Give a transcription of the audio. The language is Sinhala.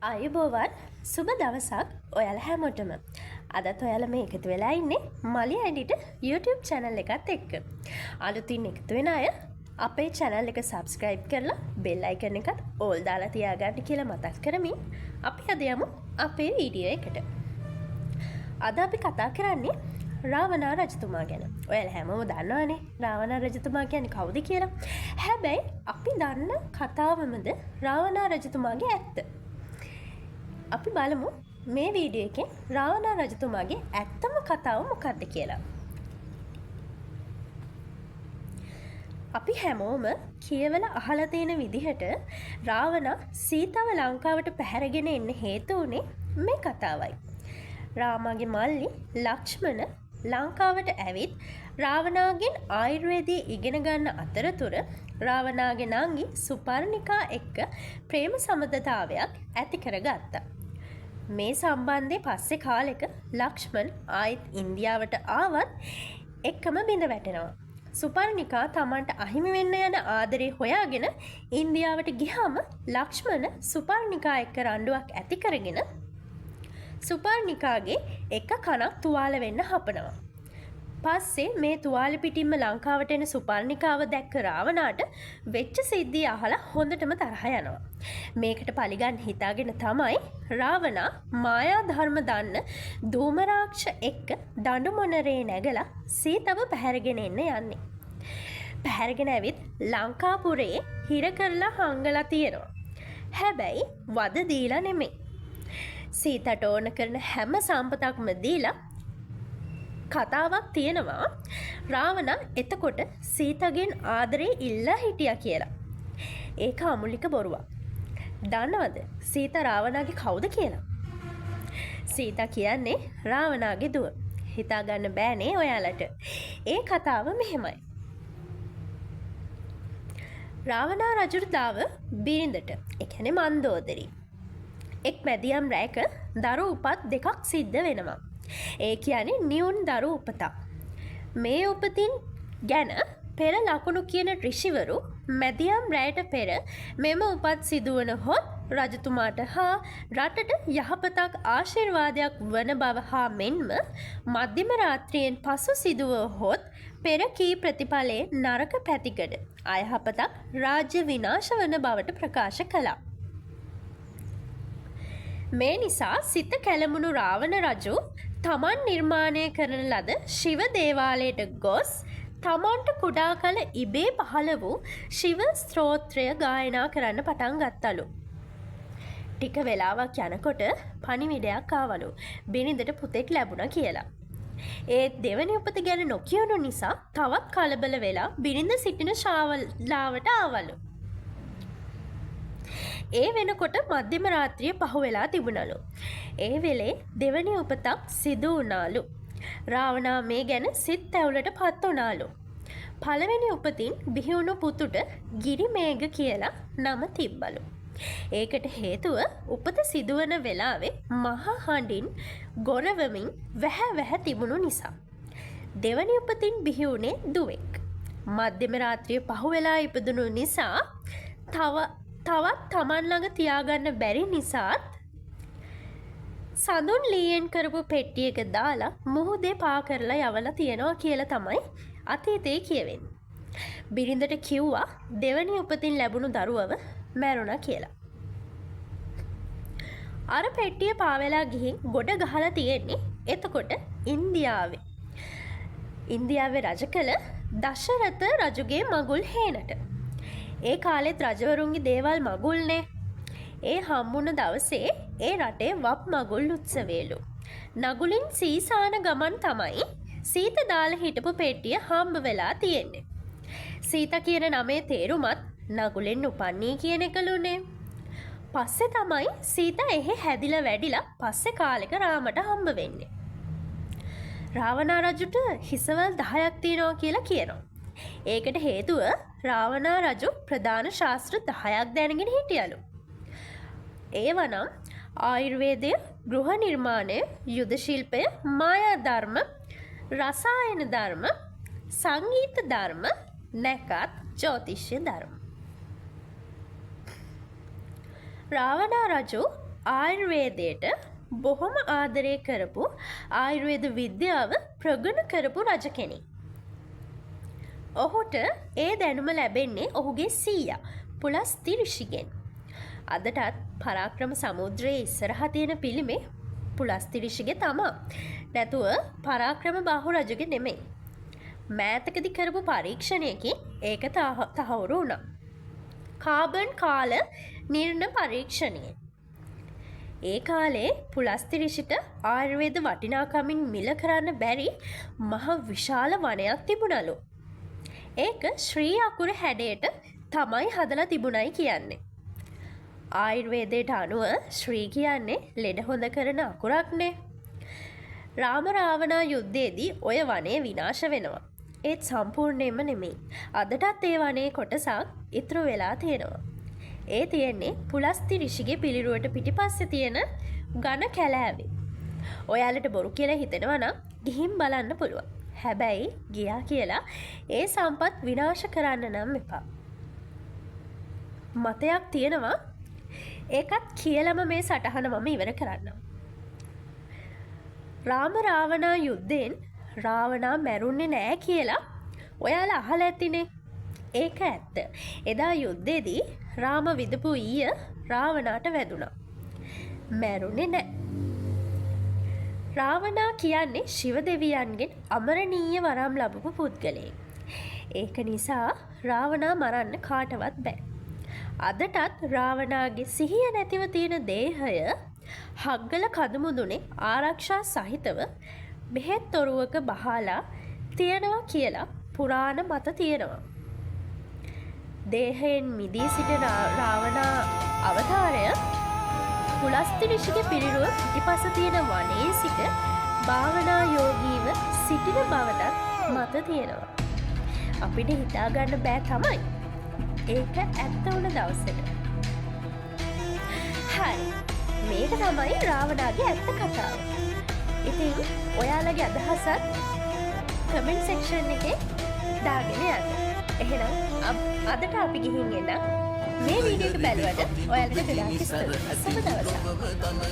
අයුබෝවන් සුබ දවසක් ඔයාල හැමෝටම. අදත් ඔයාල මේ එකතු වෙලා ඉන්නේ මලිය ඇඩිට YouTube channel එකත් එක්ක. අලුතින් එකතු වෙන අය අපේ channel එක subscribe කරලා bell icon එකත් all දාලා තියාගන්න කියලා මතක් කරමින් අපි අද යමු අපේ වීඩියෝ එකට. අද අපි කතා කරන්නේ රාවණා රජතුමා ගැන. ඔයාලා හැමෝම දන්නවනේ රාවණා රජතුමා කියන්නේ කවුද කියලා. හැබැයි අපි දන්න කතාවමද රාවණා රජතුමාගේ ඇත්ත. අපි බලමු මේ වීඩියෝ එකෙන් රාවණා රජතුමාගේ ඇත්තම කතාව මොකක්ද කියලා. අපි හැමෝම කියවලා අහලා තියෙන විදිහට රාවණා සීතාව ලංකාවට පැහැරගෙන එන්න හේතු වුණේ මේ කතාවයි. රාමාගේ මල්ලි ලක්ෂ්මණ ලංකාවට ඇවිත් රාවණාගෙන් ආයුර්වේදය ඉගෙන ගන්න අතරතුර රාවණාගේ නංගි සුපර්ණිකා එක්ක ප්‍රේම සම්බන්ධතාවයක් ඇති කරගත්තා. මේ සම්බන්ධය පස්සේ කාලෙක ලක්ෂ්මන් ආයිත් ඉන්දියාවට ආවත් එක්කම බිඳ වැටෙනවා. සුපර්ණිකා තමන්ට අහිමි වෙන්න යන ආදරේ හොයාගෙන ඉන්දියාවට ගියාම ලක්ෂ්මන සුපර්ණිකා එක්ක රණ්ඩුවක් ඇති කරගෙන සුපර්ණිකාගේ එක කනක් තුවාල වෙන්න හපනවා. පස්සේ මේ තුවාල පිටින්ම ලංකාවට එන සුපර්ණිකාව දැක්ක රාවණාට වෙච්ච සිද්ධිය අහලා හොඳටම තරහ යනවා. මේකට පලිගන්න හිතාගෙන තමයි රාවණා මායා ධර්ම දන්න ධූමරාක්ෂ එක්ක දඬු මොනරේ නැගලා සීතව පැහැරගෙන එන්න යන්නේ. පැහැරගෙන ඇවිත් ලංකාපුරේ හිර කරලා හංගලා තියෙනවා. හැබැයි වද දීලා නෙමෙයි. සීතට ඕන කරන හැම සම්පතක්ම දීලා කතාවක් තියෙනවා රාවණා එතකොට සීතගෙන් ආදරේ ඉල්ලා හිටියා කියලා. ඒක අමුලික බොරුවක්. දන්නවද සීතා රාවණාගේ කවුද කියලා? සීතා කියන්නේ රාවණාගේ දුව. හිතා ගන්න බෑනේ ඔයාලට. ඒ කතාව මෙහෙමයි. රාවණා රජුට බිරිඳට ඒ කියන්නේ මන්දෝදරි එක් මැදියම් රැයක දරු උපත් දෙකක් සිද්ධ වෙනවා. ඒ කියන්නේ නියුන් දරු උපතක්. මේ උපතින් ගැන පෙර ලකුණු කියන ඍෂිවරු මැදියම් රැයට පෙර මෙම උපත් සිදුවන හොත් රජතුමාට හා රටට යහපතක් ආශිර්වාදයක් වන බව හා මෙන්ම මධ්‍යම රාත්‍රියෙන් පසු සිදුව හොත් පෙර කී ප්‍රතිඵලයේ නරක පැතිකඩ අයහපතක් රාජ්‍ය විනාශ වන බවට ප්‍රකාශ කළා. මේ නිසා සිත කැළඹුණු රාවණ රජු තමන් නිර්මාණය කරන ලද ශිව දේවාලයට ගොස් තමන්ට කුඩා කල ඉබේ පහළ වූ ශිව ස්තෝත්‍රය ගායනා කරන්න පටන් ගත්තලු. ටික වෙලාවක් යනකොට පණිවිඩයක් ආවලු බිරිඳට පුතෙක් ලැබුණා කියලා. ඒත් දෙවනි උපත ගැන නොකියුණු නිසා තවත් කලබල වෙලා බිරිඳ සිටින ශාලාවට ආවලු. ඒ වෙනකොට මධ්‍යම රාත්‍රිය පහුවෙලා තිබුණලු. ඒ වෙලේ දෙවනි උපතක් සිදු වුණාලු. රාවණා මේ ගැන සිත් තැවුලට පත් වුණාලු. පළවෙනි උපතින් බිහිවුණු පුතුට ගිරිමේඝ කියලා නම තිබ්බලු. ඒකට හේතුව උපත සිදුවන වෙලාවේ මහා හඬින් ගොරවමින් වැහ තිබුණු නිසා. දෙවනි උපතින් බිහිවුණේ දුවෙක්. මධ්‍යම රාත්‍රිය පහුවෙලා ඉපදුණු නිසා තවත් තමන් ළඟ තියාගන්න බැරි නිසාත් සඳුන් ලීයෙන් කරපු පෙට්ටියක දාලා මුහුදේ පා කරලා යවලා තියනවා කියලා තමයි අතීතයේ කියවෙන්නේ. බිරිඳට කිව්වා දෙවනි උපතින් ලැබුණු දරුවව මැරුණා කියලා. අර පෙට්ටිය පාවෙලා ගිහින් ගොඩ ගහලා තියෙන්නේ එතකොට ඉන්දියාවේ. ඉන්දියාවේ රජ කළ දශරථ රජුගේ මගුල් හේනට. ඒ කාලෙත් රජවරුන්ගේ දේවල් මගුල්නේ. ඒ හම්බුණ දවසේ ඒ රටේ වප් මගුල් උත්සවේලු. නගුලින් සීසාන ගමන් තමයි සීත දාලා හිටපු පෙට්ටිය හම්බ වෙලා තියෙන්නේ. සීතා කියන නමේ තේරුමත් නගුලෙන් උපන්නේ කියන එකලුනේ. පස්සේ තමයි සීතා එහෙ හැදිලා වැඩිලා පස්සේ කාලෙක රාමට හම්බ වෙන්නේ. රාවණා රජුට හිසවල් 10ක් තියෙනවා කියලා කියනවා. ඒකට හේතුව රාවණා රජු ප්‍රධාන ශාස්ත්‍ර 10ක් දැනගෙන හිටියලු. ඒවනම් ආයුර්වේදය, ගෘහ නිර්මාණය, යුද ශිල්පය, මායා ධර්ම, රසායන ධර්ම, සංගීත ධර්ම, නැකත් ජ්‍යොතිෂ්‍ය ධර්ම. රාවණා රජු ආයුර්වේදයට බොහොම ආදරය කරපු ආයුර්වේද විද්‍යාව ප්‍රගුණ කරපු රජ කෙනෙක්. ඔහුට ඒ දැනුම ලැබෙන්නේ ඔහුගේ සීයා පුලස්ති ඍෂිගෙන්. අදටත් පරාක්‍රම සමුද්‍රයේ ඉස්සරහා තියෙන පිළිමේ පුලස්ති ඍෂිගේ තමා. නැතුව පරාක්‍රම බාහු රජුගේ නෙමෙයි. මෑතකදී කරපු පරීක්ෂණයකින් ඒක තහවුරු වුණා. කාබන් කාල නිර්ණ පරීක්ෂණය. ඒ කාලේ පුලස්ති ඍෂිට ආයුර්වේද වටිනාකමින් මිල කරන්න බැරි මහ විශාල වනයක් තිබුණලු. ඒක ශ්‍රී අකුර හැඩයට තමයි හදලා තිබුණයි කියන්නේ. ආයුර්වේදයට අනුව ශ්‍රී කියන්නේ ලෙඩ හොඳ කරන අකුරක්නේ. රාම රාවණා යුද්ධයේදී ඔය වනය විනාශ වෙනවා. ඒත් සම්පූර්ණයෙන්ම නෙමෙයි. අදටත් ඒ වනයේ කොටසක් ඉතුරු වෙලා තියෙනවා. ඒ තියෙන්නේ පුලස්ති ඍෂිගේ පිළිරුවට පිටිපස්සේ තියෙන ඝන කැලෑවේ. ඔයාලට බොරු කියලා හිතෙනවා නම් ගිහින් බලන්න පුළුවන්. හැබැයි ගියා කියලා ඒ සම්පත් විනාශ කරන්න නම් එපා. මතයක් තියෙනවා. ඒකත් කියලම මේ සටහන මම ඉවර කරන්නම්. රාම රාවණා යුද්ධයෙන් රාවණා මැරුන්නේ නෑ කියලා ඔයාලා අහලා ඇතිනේ. ඒක ඇත්ත. එදා යුද්ධෙදී රාම විදපු ඊය රාවණාට වැදුනා. මැරුණේ නෑ. රාවණා කියන්නේ ශිව දෙවියන්ගෙන් අමරණීය වරම් ලැබපු පුද්ගලයෙක්. ඒක නිසා රාවණා මරන්න කාටවත් බෑ. අදටත් රාවණාගේ සිහිය නැතිව තියෙන දේහය හග්ගල කදුමුදුනේ ආරක්ෂා සහිතව බෙහෙත් තොරුවක බහලා තියෙනවා කියලා පුරාණ මත තියෙනවා. දේහයෙන් මිදී සිට රාවණා අවතාරය පුලස්ති ඍෂිගේ පිළිරුව පිටිපස තියෙන වනයේ සිට භාවනා යෝගීව සිටින බවටත් මත තියෙනවා. අපිට හිතා ගන්න බෑ තමයි. ඒක ඇත්ත වුණ දවසට. හරි. මේක තමයි රාවණාගේ ඇත්ත කතාව. ඉතින් ඔයාලගේ අදහසත් කමෙන්ට් සෙක්ෂන් එකේ දාගෙන යන්න. එහෙනම් අදට අපි ගිහින් එන්න. මේ වීඩියෝ එක බැලුවට ඔයාලට ගොඩාක් ස්තුතියි. සුබ දවසක්.